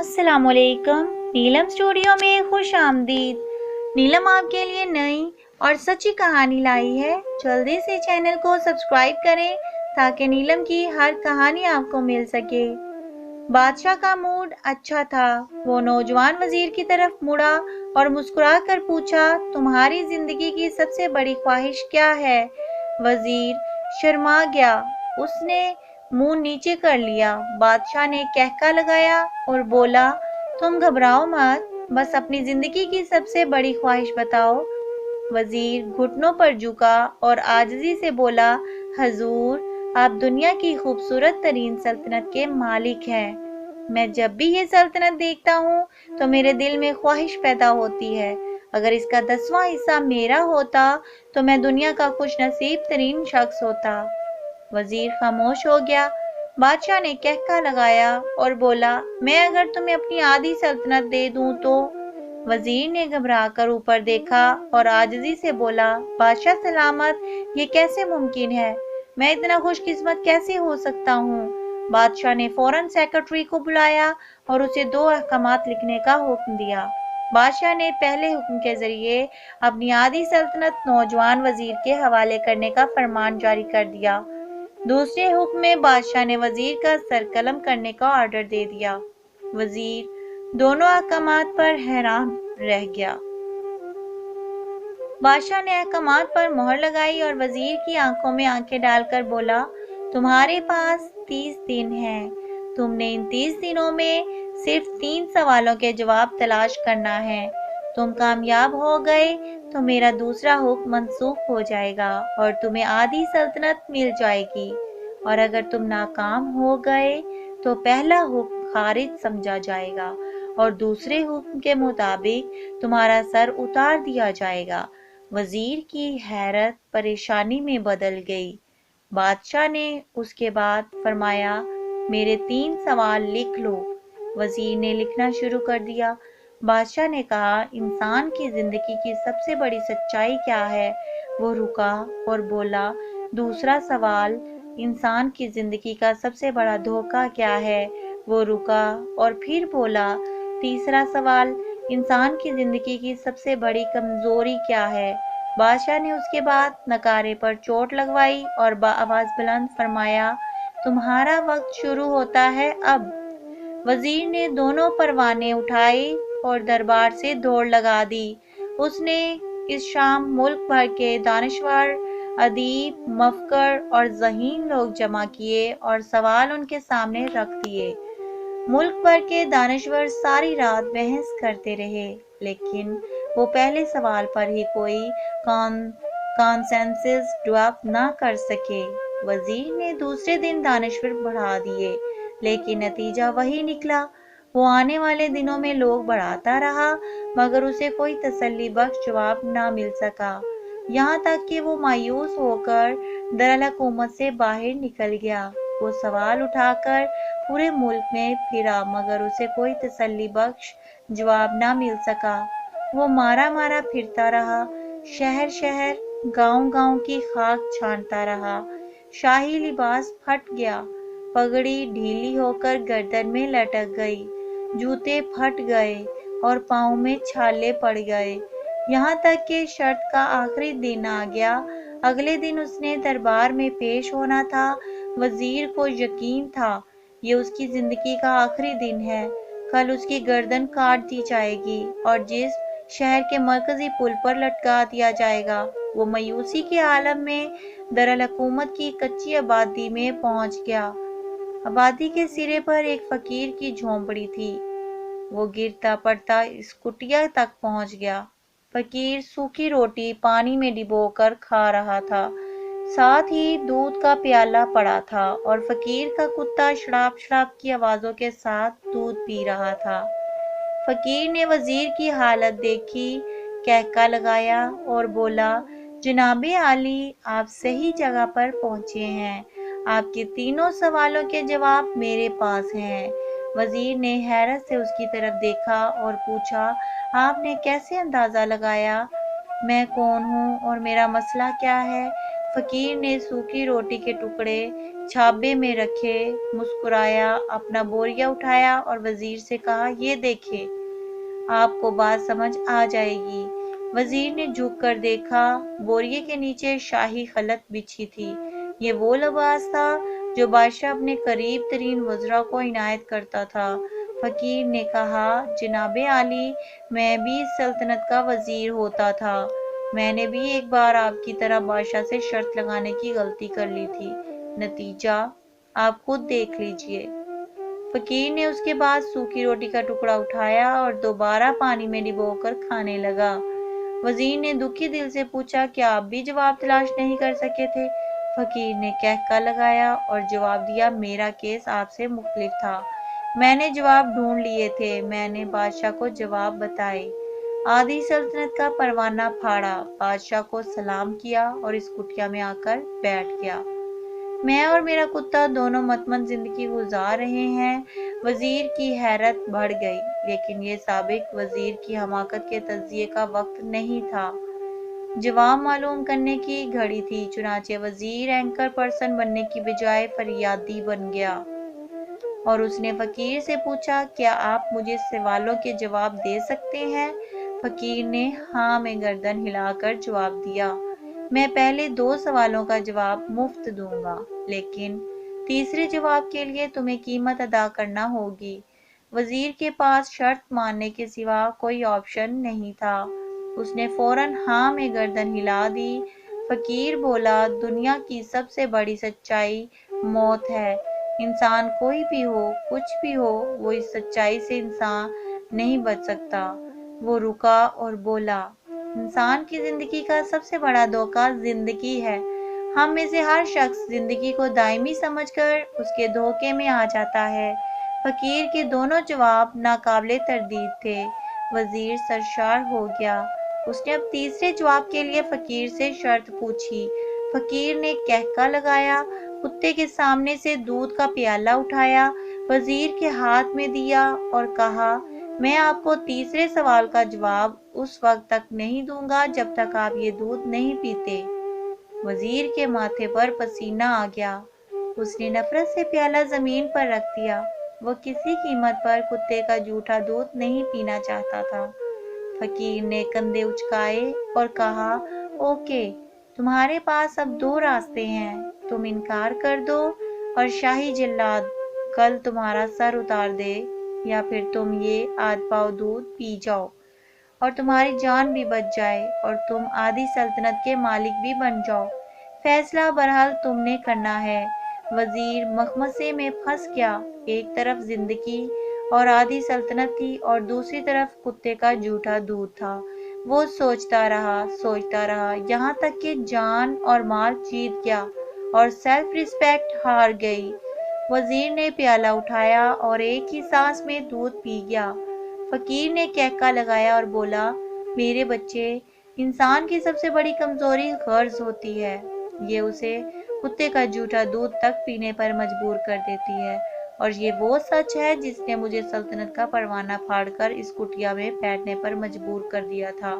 अस्सलाम वालेकुम। नीलम स्टूडियो में खुश आमदीद। नीलम आपके लिए नई और सच्ची कहानी लाई है। जल्दी से चैनल को सब्सक्राइब करें ताकि नीलम की हर कहानी आपको मिल सके। बादशाह का मूड अच्छा था। वो नौजवान वजीर की तरफ मुड़ा और मुस्कुरा कर पूछा, तुम्हारी जिंदगी की सबसे बड़ी ख्वाहिश क्या है? वजीर शर्मा गया। उसने मुंह नीचे कर लिया। बादशाह ने कहका लगाया और बोला, तुम घबराओ मत, बस अपनी जिंदगी की सबसे बड़ी ख्वाहिश बताओ। वजीर घुटनों पर झुका और आजिज़ी से बोला, हजूर, आप दुनिया की खूबसूरत तरीन सल्तनत के मालिक हैं। मैं जब भी ये सल्तनत देखता हूँ तो मेरे दिल में ख्वाहिश पैदा होती है। अगर इसका 10वां हिस्सा मेरा होता तो मैं दुनिया का खुश नसीब तरीन शख्स होता। वजीर खामोश हो गया। बादशाह ने कहका लगाया और बोला, मैं अगर तुम्हें अपनी आधी सल्तनत दे दूं तो? वजीर ने घबरा कर ऊपर देखा और आजिज़ी से बोला, बादशाह सलामत, ये कैसे मुमकिन है? मैं इतना खुशकिस्मत कैसे हो सकता हूँ? बादशाह ने फौरन सेक्रेटरी को बुलाया और उसे 2 अहकामात लिखने का हुक्म दिया। बादशाह ने पहले हुक्म के जरिए अपनी आधी सल्तनत नौजवान वजीर के हवाले करने का फरमान जारी कर दिया। दूसरे हुक्म में बादशाह ने वजीर का सर कलम करने का ऑर्डर दे दिया। वजीर दोनों अहकामात पर हैरान रह गया। बादशाह ने अहकामात पर मोहर लगाई और वजीर की आंखों में आंखें डालकर बोला, तुम्हारे पास 30 दिन हैं। तुमने इन 30 दिनों में सिर्फ 3 सवालों के जवाब तलाश करना है। तुम कामयाब हो गए तो मेरा दूसरा हुक्म मंसूख हो जाएगा और तुम्हें आधी सल्तनत मिल जाएगी, और अगर तुम नाकाम हो गए तो पहला हुक्म खारिज समझा जाएगा और दूसरे हुक्म के मुताबिक तुम्हारा सर उतार दिया जाएगा। वजीर की हैरत परेशानी में बदल गई। बादशाह ने उसके बाद फरमाया, मेरे 3 सवाल लिख लो। वजीर ने लिखना शुरू कर दिया। बादशाह ने कहा, इंसान की जिंदगी की सबसे बड़ी सच्चाई क्या है? वो रुका और बोला, दूसरा सवाल, इंसान की जिंदगी का सबसे बड़ा धोखा क्या है? वो रुका और फिर बोला, तीसरा सवाल, इंसान की जिंदगी की सबसे बड़ी कमजोरी क्या है? बादशाह ने उसके बाद नकारे पर चोट लगवाई और आवाज बुलंद फरमाया, तुम्हारा वक्त शुरू होता है अब। वजीर ने दोनों परवाने उठाए और दरबार से दौड़ लगा दी। उसने इस शाम मुल्क भर के दानिशवर, अदीब, मफकर और ज़हीन लोग जमा किए और सवाल उनके सामने रख दिए। मुल्क भर के दानिशवर सारी रात बहस करते रहे, लेकिन वो पहले सवाल पर ही कोई कॉन्सेंसस डेवलप ना कर सके। वजीर ने दूसरे दिन दानिशवर बढ़ा दिए, लेकिन नतीजा वही निकला। वो आने वाले दिनों में लोग बढ़ाता रहा, मगर उसे कोई तसल्ली बख्श जवाब ना मिल सका। यहाँ तक कि वो मायूस होकर दरअल हुकूमत से बाहर निकल गया। वो सवाल उठाकर पूरे मुल्क में फिरा, मगर उसे कोई तसल्ली बख्श जवाब ना मिल सका। वो मारा मारा फिरता रहा, शहर शहर, गांव गांव की खाक छानता रहा। शाही लिबास फट गया, पगड़ी ढीली होकर गर्दन में लटक गई, जूते फट गए और पाँव में छाले पड़ गए। यहाँ तक कि शर्त का आखिरी दिन आ गया। अगले दिन उसने दरबार में पेश होना था। वजीर को यकीन था ये उसकी जिंदगी का आखिरी दिन है। कल उसकी गर्दन काट दी जाएगी और जिस शहर के मरकजी पुल पर लटका दिया जाएगा। वो मायूसी के आलम में दरअल हुकूमत की कच्ची आबादी में पहुंच गया। आबादी के सिरे पर एक फकीर की झोंपड़ी थी। वो गिरता पड़ता इस कुटिया तक पहुंच गया। फकीर सूखी रोटी पानी में डिबोकर खा रहा था, साथ ही दूध का प्याला पड़ा था और फकीर का कुत्ता शराब शराब की आवाजों के साथ दूध पी रहा था। फकीर ने वजीर की हालत देखी, कहका लगाया और बोला, जनाबे आली, आप सही जगह पर पहुंचे हैं। आपके तीनों सवालों के जवाब मेरे पास हैं। वजीर ने हैरत से उसकी तरफ देखा और पूछा, आपने कैसे अंदाजा लगाया मैं कौन हूँ और मेरा मसला क्या है? फकीर ने सूखी रोटी के टुकड़े छाबे में रखे, मुस्कुराया, अपना बोरिया उठाया और वजीर से कहा, ये देखे, आपको बात समझ आ जाएगी। वजीर ने झुक कर देखा, बोरिए के नीचे शाही खलत बिछी थी। ये वो लिबास था जो बादशाह अपने करीब तरीन वज़रा को इनायत करता था। फकीर ने कहा, जनाबे आली, मैं भी इस सल्तनत का वजीर होता था। मैंने भी एक बार आपकी तरह बादशाह से शर्त लगाने की गलती कर ली थी। नतीजा आप खुद देख लीजिए। फकीर ने उसके बाद सूखी रोटी का टुकड़ा उठाया और दोबारा पानी में डुबोकर खाने लगा। वजीर ने दुखी दिल से पूछा, क्या आप भी जवाब तलाश नहीं कर सके थे? फकीर ने कहका लगाया और जवाब दिया, मेरा केस आपसे मुख्तलिफ था। मैंने जवाब ढूंढ लिए थे, मैंने बादशाह को जवाब बताए। आधी सल्तनत का परवाना फाड़ा, बादशाह को सलाम किया और इस कुटिया में आकर बैठ गया। मैं और मेरा कुत्ता दोनों मतमन जिंदगी गुजार रहे हैं। वजीर की हैरत बढ़ गई, लेकिन ये साबिक वजीर की हमाकत के तज्जिये का वक्त नहीं था। जवाब मालूम करने की घड़ी थी। चुनाचे वजीर एंकर पर्सन बनने की बजाय फरियादी बन गया और उसने फकीर से पूछा, क्या आप मुझे सवालों के जवाब दे सकते हैं? फकीर ने हाँ में गर्दन हिलाकर जवाब दिया। मैं पहले 2 सवालों का जवाब मुफ्त दूंगा, लेकिन तीसरे जवाब के लिए तुम्हें कीमत अदा करना होगी। वजीर के पास शर्त मानने के सिवा कोई ऑप्शन नहीं था। उसने फौरन हाँ में गर्दन हिला दी। फकीर बोला, दुनिया की सबसे बड़ी सच्चाई मौत है। इंसान कोई भी हो, कुछ भी हो, वो इस सच्चाई से इंसान नहीं बच सकता। वो रुका और बोला, इंसान की जिंदगी का सबसे बड़ा धोखा जिंदगी है। हम में से हर शख्स जिंदगी को दायमी समझकर उसके धोखे में आ जाता है। फकीर के दोनों जवाब नाकाबिले तरदीद थे। वजीर सरशार हो गया। उसने अब तीसरे जवाब के लिए फकीर से शर्त पूछी। फकीर ने कहका लगाया, कुत्ते के सामने से दूध का प्याला उठाया, वजीर के हाथ में दिया और कहा, मैं आपको तीसरे सवाल का जवाब उस वक्त तक नहीं दूंगा जब तक आप ये दूध नहीं पीते। वजीर के माथे पर पसीना आ गया। उसने नफरत से प्याला जमीन पर रख दिया। वो किसी कीमत पर कुत्ते का जूठा दूध नहीं पीना चाहता था। फकीर ने कंधे उचकाए और कहा, ओके, तुम्हारे पास अब 2 रास्ते हैं। तुम इनकार कर दो और शाही जल्लाद कल तुम्हारा सर उतार दे, या फिर तुम ये आध पाव दूध पी जाओ और तुम्हारी जान भी बच जाए और तुम आधी सल्तनत के मालिक भी बन जाओ। फैसला बहरहाल तुमने करना है। वजीर मखमसे में फंस गया। एक तरफ जिंदगी और आधी सल्तनत थी और दूसरी तरफ कुत्ते का जूठा दूध था। वो सोचता रहा, यहाँ तक कि जान और माल जीत गया और सेल्फ रिस्पेक्ट हार गई। वजीर ने प्याला उठाया और एक ही सांस में दूध पी गया। फकीर ने कहका लगाया और बोला, मेरे बच्चे, इंसान की सबसे बड़ी कमजोरी गर्ज होती है। ये उसे कुत्ते का जूठा दूध तक पीने पर मजबूर कर देती है, और ये वो सच है जिसने मुझे सल्तनत का परवाना फाड़कर इस कुटिया में बैठने पर मजबूर कर दिया था।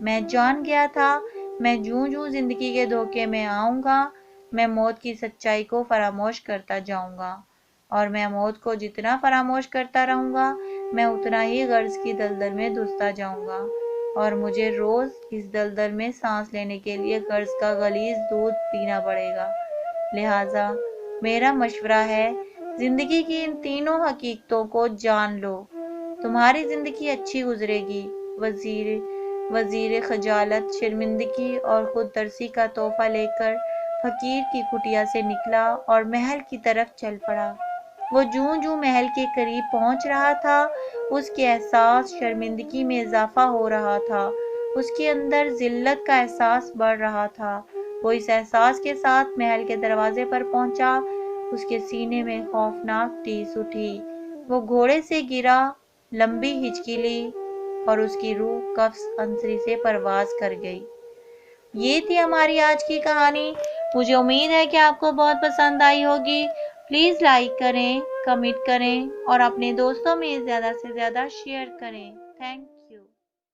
मैं जान गया था, मैं जूं जिंदगी के धोखे में आऊंगा, मैं मौत की सच्चाई को फरामोश करता जाऊंगा, और मैं मौत को जितना फरामोश करता रहूंगा, मैं उतना ही गर्ज की दलदल में धुसता जाऊंगा, और मुझे रोज इस दलदल में सांस लेने के लिए गर्ज का गलीज दूध पीना पड़ेगा। लिहाजा मेरा मशवरा है, जिंदगी की इन तीनों हकीकतों को जान लो, तुम्हारी जिंदगी अच्छी गुजरेगी। वजीर खजालत, शर्मिंदगी और खुद तरसी का तोहफा लेकर फकीर की कुटिया से निकला और महल की तरफ चल पड़ा। वो जूं महल के करीब पहुंच रहा था, उसके एहसास शर्मिंदगी में इजाफा हो रहा था। उसके अंदर जिल्लत का एहसास बढ़ रहा था। वो इस एहसास के साथ महल के दरवाजे पर पहुंचा। उसके सीने में खौफनाक टीस उठी। वो घोड़े से गिरा, लंबी हिचकी ली और उसकी रूह कफ्स अंसरी से परवाज कर गई। ये थी हमारी आज की कहानी। मुझे उम्मीद है कि आपको बहुत पसंद आई होगी। प्लीज़ लाइक करें, कमेंट करें और अपने दोस्तों में ज़्यादा से ज़्यादा शेयर करें। Thank you.